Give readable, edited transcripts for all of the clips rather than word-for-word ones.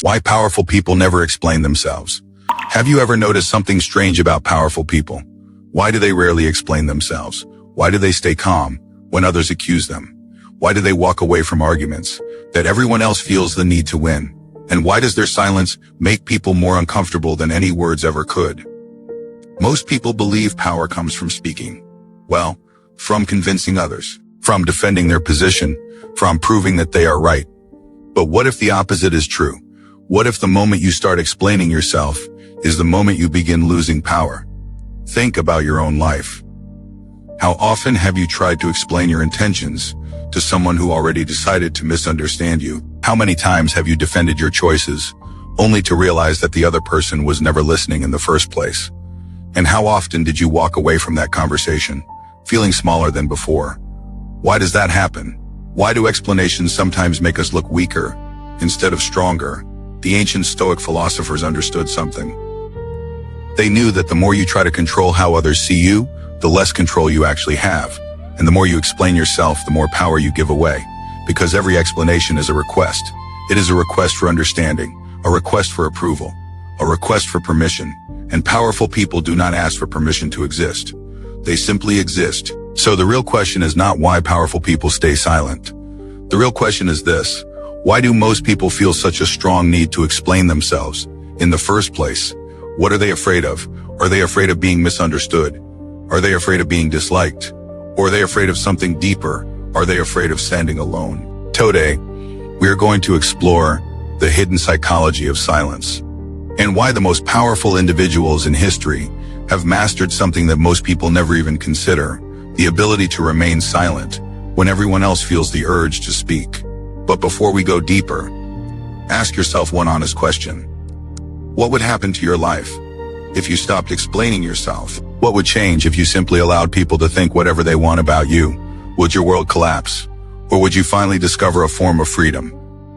Why powerful people never explain themselves. Have you ever noticed something strange about powerful people? Why do they rarely explain themselves? Why do they stay calm when others accuse them? Why do they walk away from arguments that everyone else feels the need to win? And why does their silence make people more uncomfortable than any words ever could? Most people believe power comes from speaking. Well, from convincing others, from defending their position, from proving that they are right. But what if the opposite is true? What if the moment you start explaining yourself is the moment you begin losing power? Think about your own life. How often have you tried to explain your intentions to someone who already decided to misunderstand you? How many times have you defended your choices, only to realize that the other person was never listening in the first place? And how often did you walk away from that conversation, feeling smaller than before? Why does that happen? Why do explanations sometimes make us look weaker instead of stronger? The ancient Stoic philosophers understood something. They knew that the more you try to control how others see you, the less control you actually have. And the more you explain yourself, the more power you give away. Because every explanation is a request. It is a request for understanding, a request for approval, a request for permission. And powerful people do not ask for permission to exist. They simply exist. So the real question is not why powerful people stay silent. The real question is this: why do most people feel such a strong need to explain themselves in the first place? What are they afraid of? Are they afraid of being misunderstood? Are they afraid of being disliked? Or are they afraid of something deeper? Are they afraid of standing alone? Today, we are going to explore the hidden psychology of silence and why the most powerful individuals in history have mastered something that most people never even consider: the ability to remain silent when everyone else feels the urge to speak. But before we go deeper, ask yourself one honest question. What would happen to your life if you stopped explaining yourself? What would change if you simply allowed people to think whatever they want about you? Would your world collapse? Or would you finally discover a form of freedom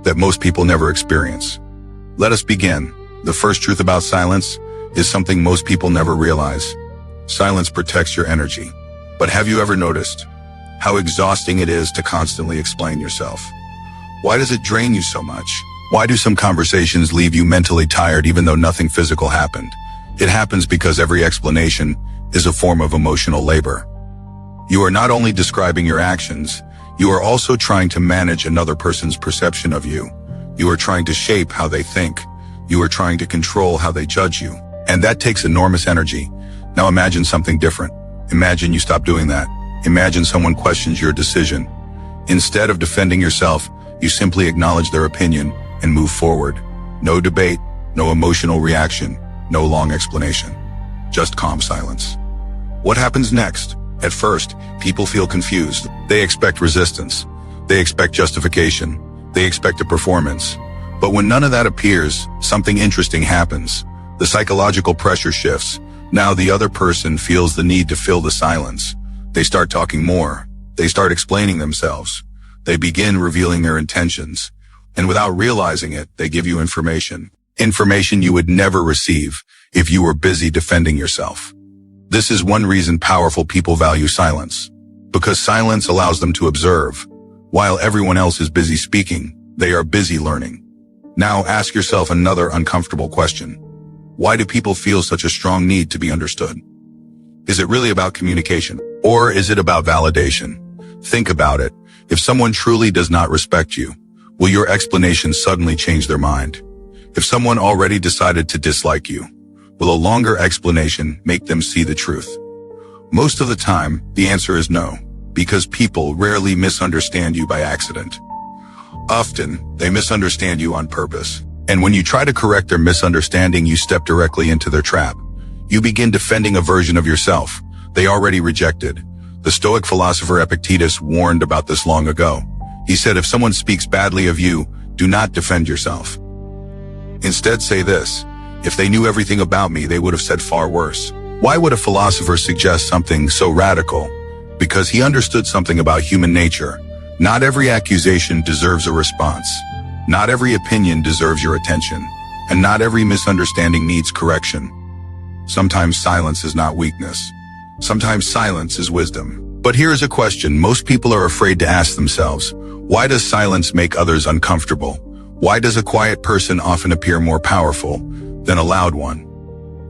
that most people never experience? Let us begin. The first truth about silence is something most people never realize. Silence protects your energy. But have you ever noticed how exhausting it is to constantly explain yourself? Why does it drain you so much? Why do some conversations leave you mentally tired even though nothing physical happened? It happens because every explanation is a form of emotional labor. You are not only describing your actions, you are also trying to manage another person's perception of you. You are trying to shape how they think. You are trying to control how they judge you. And that takes enormous energy. Now imagine something different. Imagine you stop doing that. Imagine someone questions your decision. Instead of defending yourself, you simply acknowledge their opinion and move forward. No debate, no emotional reaction, no long explanation. Just calm silence. What happens next? At first, people feel confused. They expect resistance. They expect justification. They expect a performance. But when none of that appears, something interesting happens. The psychological pressure shifts. Now the other person feels the need to fill the silence. They start talking more. They start explaining themselves. They begin revealing their intentions. And without realizing it, they give you information. Information you would never receive if you were busy defending yourself. This is one reason powerful people value silence. Because silence allows them to observe. While everyone else is busy speaking, they are busy learning. Now ask yourself another uncomfortable question. Why do people feel such a strong need to be understood? Is it really about communication? Or is it about validation? Think about it. If someone truly does not respect you, will your explanation suddenly change their mind? If someone already decided to dislike you, will a longer explanation make them see the truth? Most of the time, the answer is no, because people rarely misunderstand you by accident. Often, they misunderstand you on purpose. And when you try to correct their misunderstanding, you step directly into their trap. You begin defending a version of yourself they already rejected. The Stoic philosopher Epictetus warned about this long ago. He said, if someone speaks badly of you, do not defend yourself. Instead, say this: if they knew everything about me, they would have said far worse. Why would a philosopher suggest something so radical? Because he understood something about human nature. Not every accusation deserves a response. Not every opinion deserves your attention. And not every misunderstanding needs correction. Sometimes silence is not weakness. Sometimes silence is wisdom. But here is a question most people are afraid to ask themselves. Why does silence make others uncomfortable? Why does a quiet person often appear more powerful than a loud one?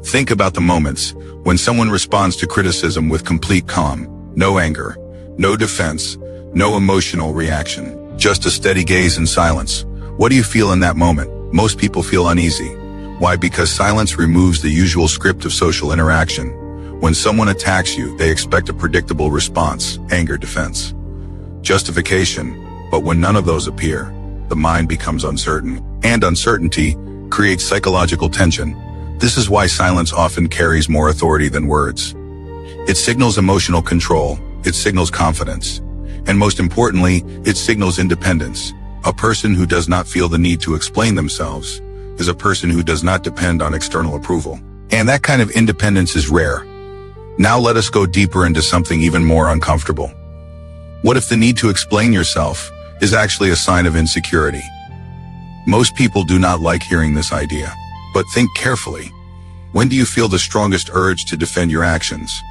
Think about the moments when someone responds to criticism with complete calm, no anger, no defense, no emotional reaction, just a steady gaze and silence. What do you feel in that moment? Most people feel uneasy. Why? Because silence removes the usual script of social interaction. When someone attacks you, they expect a predictable response, anger, defense, justification. But when none of those appear, the mind becomes uncertain. And uncertainty creates psychological tension. This is why silence often carries more authority than words. It signals emotional control. It signals confidence. And most importantly, it signals independence. A person who does not feel the need to explain themselves is a person who does not depend on external approval. And that kind of independence is rare. Now let us go deeper into something even more uncomfortable. What if the need to explain yourself is actually a sign of insecurity? Most people do not like hearing this idea, but think carefully. When do you feel the strongest urge to defend your actions?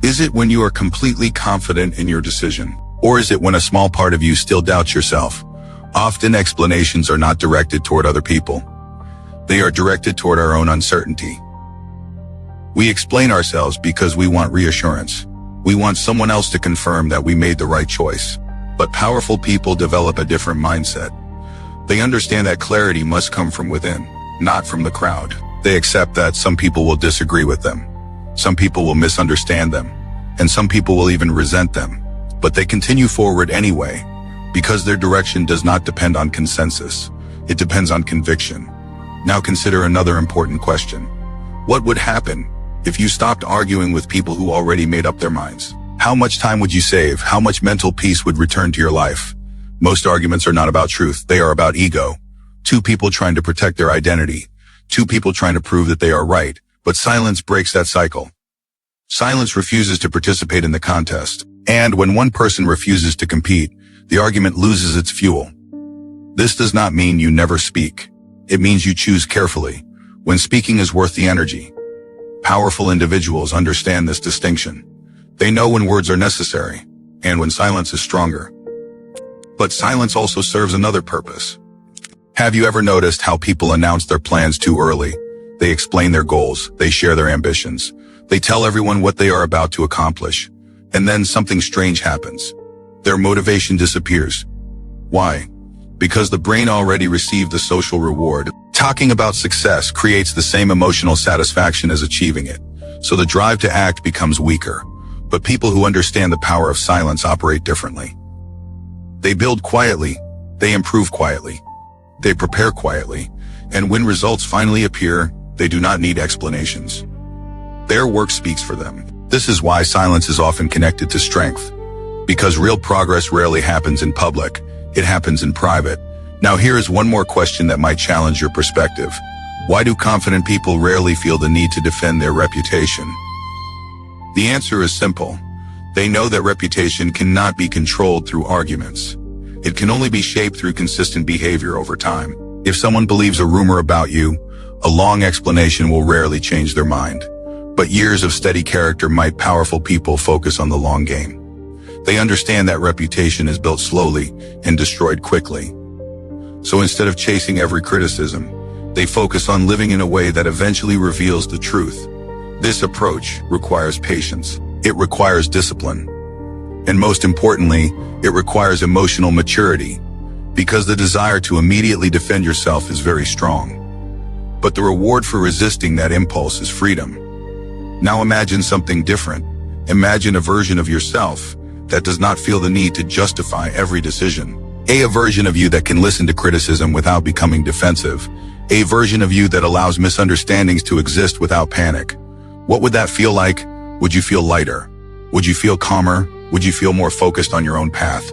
Is it when you are completely confident in your decision? Or is it when a small part of you still doubts yourself? Often explanations are not directed toward other people. They are directed toward our own uncertainty. We explain ourselves because we want reassurance. We want someone else to confirm that we made the right choice. But powerful people develop a different mindset. They understand that clarity must come from within, not from the crowd. They accept that some people will disagree with them. Some people will misunderstand them. And some people will even resent them. But they continue forward anyway, because their direction does not depend on consensus. It depends on conviction. Now consider another important question. What would happen if you stopped arguing with people who already made up their minds? How much time would you save? How much mental peace would return to your life? Most arguments are not about truth. They are about ego. Two people trying to protect their identity. Two people trying to prove that they are right. But silence breaks that cycle. Silence refuses to participate in the contest. And when one person refuses to compete, the argument loses its fuel. This does not mean you never speak. It means you choose carefully, when speaking is worth the energy. Powerful individuals understand this distinction. They know when words are necessary, and when silence is stronger. But silence also serves another purpose. Have you ever noticed how people announce their plans too early? They explain their goals, they share their ambitions, they tell everyone what they are about to accomplish, and then something strange happens. Their motivation disappears. Why? Because the brain already received the social reward. Talking about success creates the same emotional satisfaction as achieving it, so the drive to act becomes weaker. But people who understand the power of silence operate differently. They build quietly, they improve quietly, they prepare quietly, and when results finally appear, they do not need explanations. Their work speaks for them. This is why silence is often connected to strength. Because real progress rarely happens in public, it happens in private. Now here is one more question that might challenge your perspective. Why do confident people rarely feel the need to defend their reputation? The answer is simple. They know that reputation cannot be controlled through arguments. It can only be shaped through consistent behavior over time. If someone believes a rumor about you, a long explanation will rarely change their mind. But years of steady character might. Powerful people focus on the long game. They understand that reputation is built slowly and destroyed quickly. So instead of chasing every criticism, they focus on living in a way that eventually reveals the truth. This approach requires patience. It requires discipline. And most importantly, it requires emotional maturity, because the desire to immediately defend yourself is very strong. But the reward for resisting that impulse is freedom. Now imagine something different. Imagine a version of yourself that does not feel the need to justify every decision. A version of you that can listen to criticism without becoming defensive. A version of you that allows misunderstandings to exist without panic. What would that feel like? Would you feel lighter? Would you feel calmer? Would you feel more focused on your own path,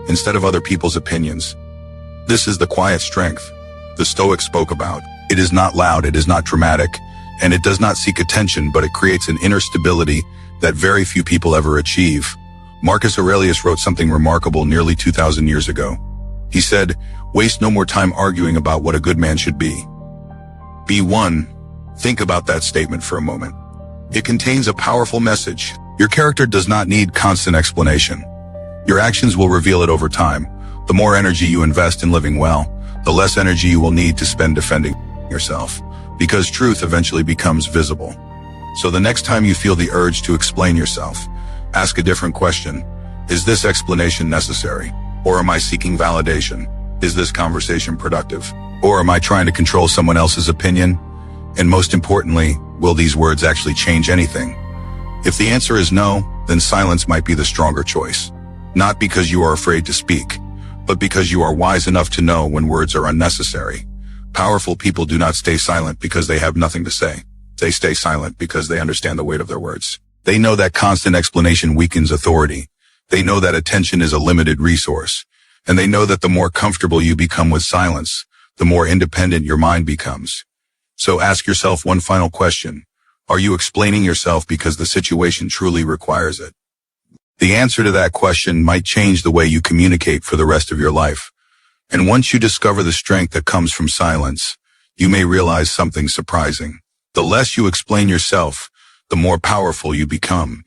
instead of other people's opinions? This is the quiet strength the Stoics spoke about. It is not loud, it is not dramatic, and it does not seek attention, but it creates an inner stability that very few people ever achieve. Marcus Aurelius wrote something remarkable nearly 2,000 years ago. He said, "Waste no more time arguing about what a good man should be. Be one." Think about that statement for a moment. It contains a powerful message. Your character does not need constant explanation. Your actions will reveal it over time. The more energy you invest in living well, the less energy you will need to spend defending yourself, because truth eventually becomes visible. So the next time you feel the urge to explain yourself, ask a different question. Is this explanation necessary? Or am I seeking validation? Is this conversation productive? Or am I trying to control someone else's opinion? And most importantly, will these words actually change anything? If the answer is no, then silence might be the stronger choice. Not because you are afraid to speak, but because you are wise enough to know when words are unnecessary. Powerful people do not stay silent because they have nothing to say. They stay silent because they understand the weight of their words. They know that constant explanation weakens authority. They know that attention is a limited resource. And they know that the more comfortable you become with silence, the more independent your mind becomes. So ask yourself one final question. Are you explaining yourself because the situation truly requires it? The answer to that question might change the way you communicate for the rest of your life. And once you discover the strength that comes from silence, you may realize something surprising. The less you explain yourself, the more powerful you become.